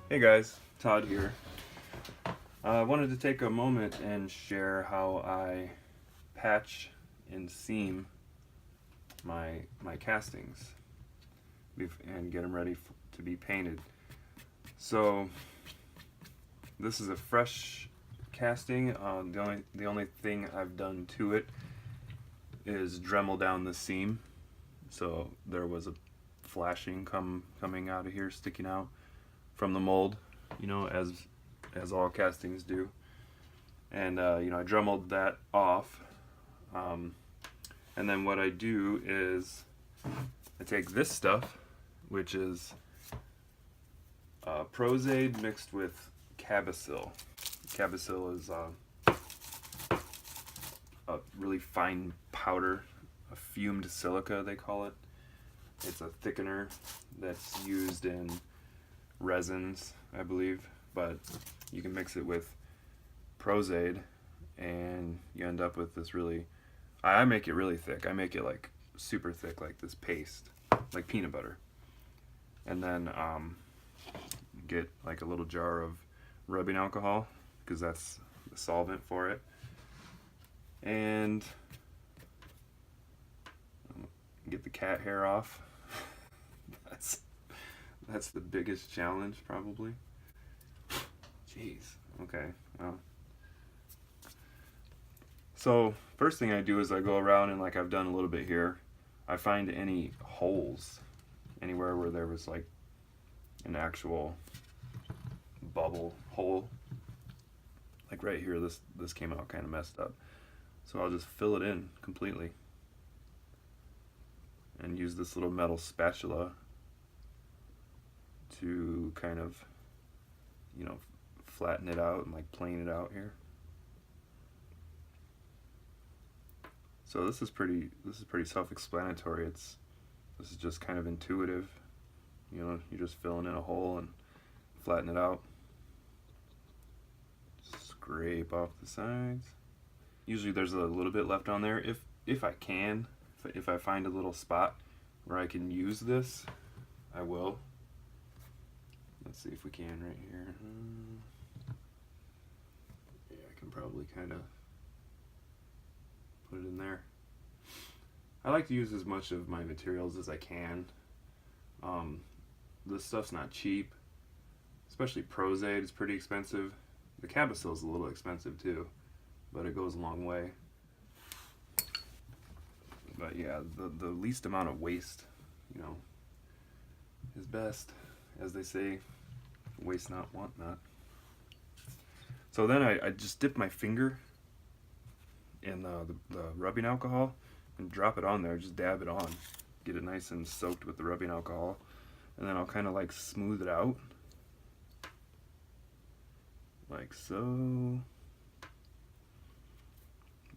Hey guys, Todd here. I wanted to take a moment and share how I patch and seam my castings and get them ready to be painted. So this is a fresh casting. The only thing I've done to it is Dremel down the seam. So there was a flashing coming out of here, sticking out from the mold, as all castings do. And I dremeled that off. And then what I do is I take this stuff, which is Prozade mixed with Cabocil. Cabocil is a really fine powder, a fumed silica they call it. It's a thickener that's used in resins, I believe, but you can mix it with Prozade and you end up with this really, I make it really thick. I make it like super thick, like this paste, like peanut butter. And then get like a little jar of rubbing alcohol, because that's the solvent for it. And get the cat hair off. That's the biggest challenge, probably. Jeez. Okay. Well. So first thing I do is I go around and, like I've done a little bit here, I find any holes, anywhere where there was like an actual bubble hole. Like right here, this came out kind of messed up. So I'll just fill it in completely and use this little metal spatula to kind of, flatten it out and like plane it out here. So this is pretty self-explanatory. This is just kind of intuitive. You're just filling in a hole and flatten it out. Scrape off the sides. Usually there's a little bit left on there. If I can, if I find a little spot where I can use this, I will. Let's see if we can right here. Yeah, I can probably kind of put it in there. I like to use as much of my materials as I can. This stuff's not cheap, especially Prozade is pretty expensive. The Cabocil is a little expensive too, but it goes a long way. But yeah, the least amount of waste, is best, as they say. Waste not, want not. So then I just dip my finger in the rubbing alcohol and drop it on there, just dab it on. Get it nice and soaked with the rubbing alcohol. And then I'll kind of like smooth it out. Like so.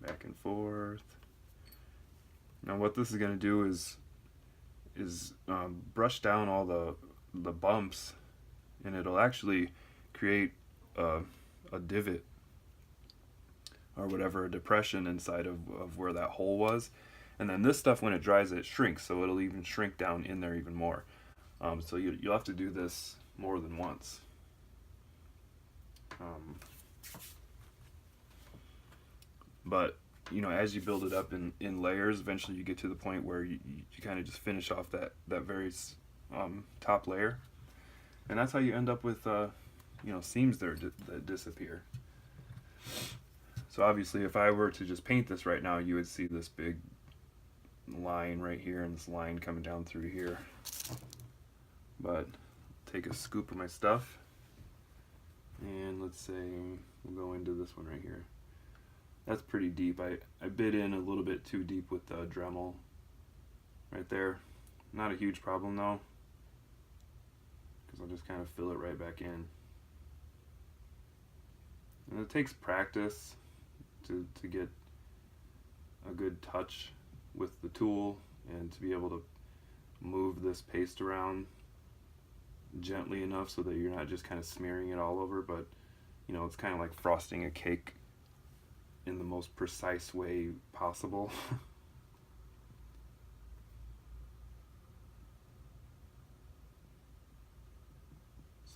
Back and forth. Now what this is going to do is brush down all the bumps, and it'll actually create a divot or whatever, a depression inside of where that hole was. And then this stuff, when it dries, it shrinks, so it'll even shrink down in there even more. So you'll have to do this more than once. But as you build it up in layers, eventually you get to the point where you kind of just finish off that very top layer, and that's how you end up with seams that disappear. So obviously, if I were to just paint this right now, you would see this big line right here and this line coming down through here. But take a scoop of my stuff, and let's say we'll go into this one right here. That's pretty deep. I bit in a little bit too deep with the Dremel right there. Not a huge problem though, because I'll just kind of fill it right back in. And it takes practice to get a good touch with the tool and to be able to move this paste around gently enough so that you're not just kind of smearing it all over, but it's kind of like frosting a cake in the most precise way possible.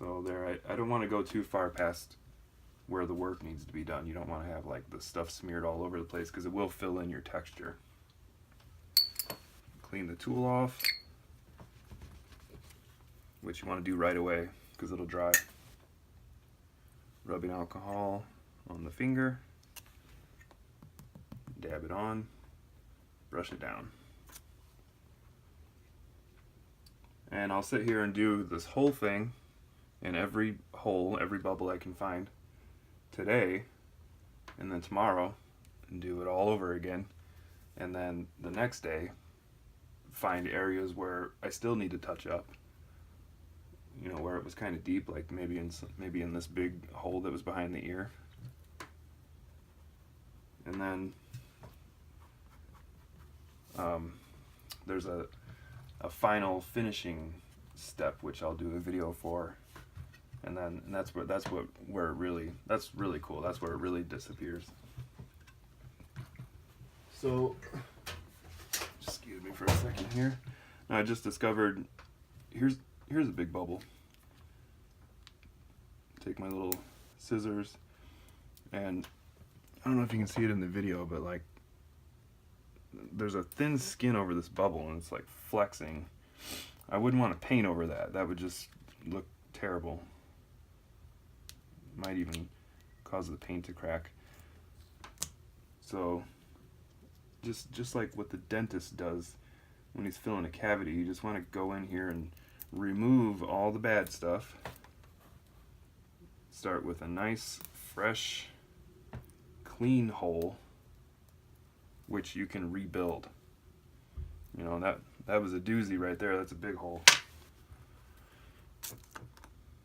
So there, I don't want to go too far past where the work needs to be done. You don't want to have like the stuff smeared all over the place because it will fill in your texture. Clean the tool off, which you want to do right away because it'll dry. Rubbing alcohol on the finger, dab it on, brush it down. And I'll sit here and do this whole thing in every hole, every bubble I can find today, and then tomorrow, and do it all over again. And then the next day, find areas where I still need to touch up. You know, where it was kind of deep, like maybe in this big hole that was behind the ear. And then there's a final finishing step which I'll do a video for, and that's where it really, that's really cool. That's where it really disappears. So excuse me for a second here. Now I just discovered here's a big bubble. Take my little scissors, and I don't know if you can see it in the video, but like there's a thin skin over this bubble and it's like flexing. I wouldn't want to paint over that. That would just look terrible. Might even cause the paint to crack. So just like what the dentist does when he's filling a cavity, you just want to go in here and remove all the bad stuff. Start with a nice, fresh, clean hole, which you can rebuild. You know, that was a doozy right there. That's a big hole.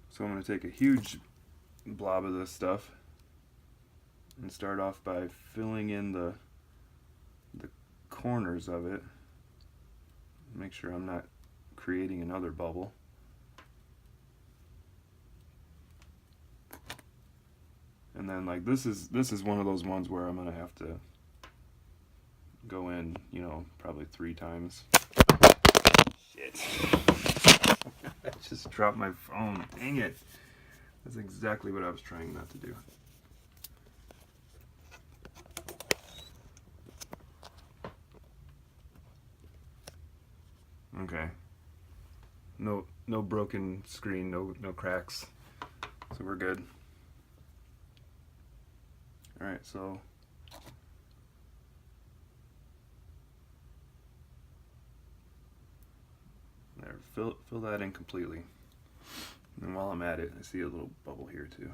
So I'm going to take a huge blob of this stuff and start off by filling in the corners of it. Make sure I'm not creating another bubble. And then like this is one of those ones where I'm gonna have to go in, you know, probably 3 times. Shit. I just dropped my phone. Dang it. That's exactly what I was trying not to do. Okay. No broken screen, no cracks. So we're good. Alright, so there, fill that in completely. And while I'm at it, I see a little bubble here too.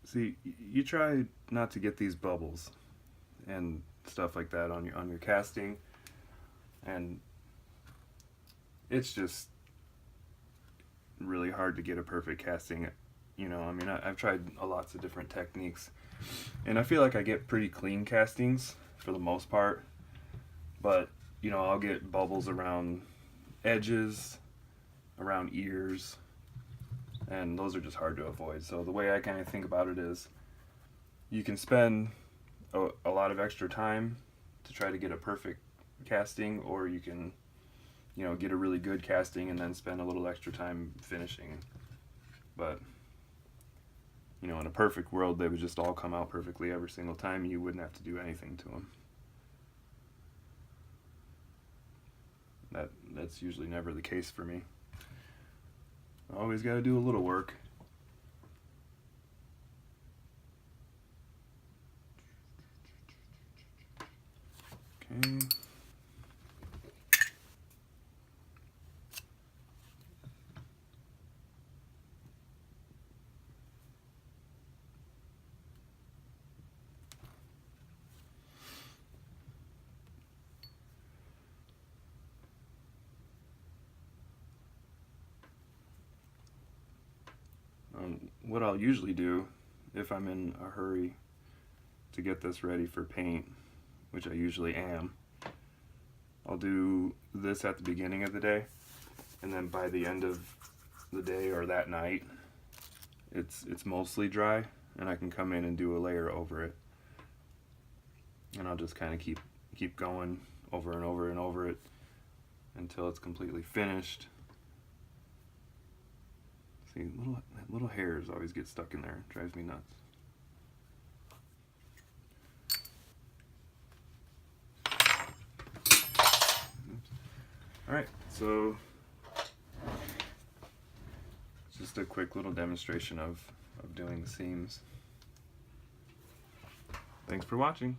See, you try not to get these bubbles and stuff like that on your casting, and it's just really hard to get a perfect casting. You know, I mean, I've tried lots of different techniques, and I feel like I get pretty clean castings for the most part, but you know, I'll get bubbles around edges, around ears, and those are just hard to avoid. So the way I kind of think about it is, you can spend a lot of extra time to try to get a perfect casting, or you can, you know, get a really good casting and then spend a little extra time finishing. But you know, in a perfect world, they would just all come out perfectly every single time. You wouldn't have to do anything to them. That's usually never the case for me. Always got to do a little work. Okay. What I'll usually do if I'm in a hurry to get this ready for paint, which I usually am, I'll do this at the beginning of the day, and then by the end of the day or that night, it's mostly dry, and I can come in and do a layer over it. And I'll just kind of keep going over and over and over it until it's completely finished. See, little hairs always get stuck in there. It drives me nuts. Alright, so just a quick little demonstration of doing the seams. Thanks for watching.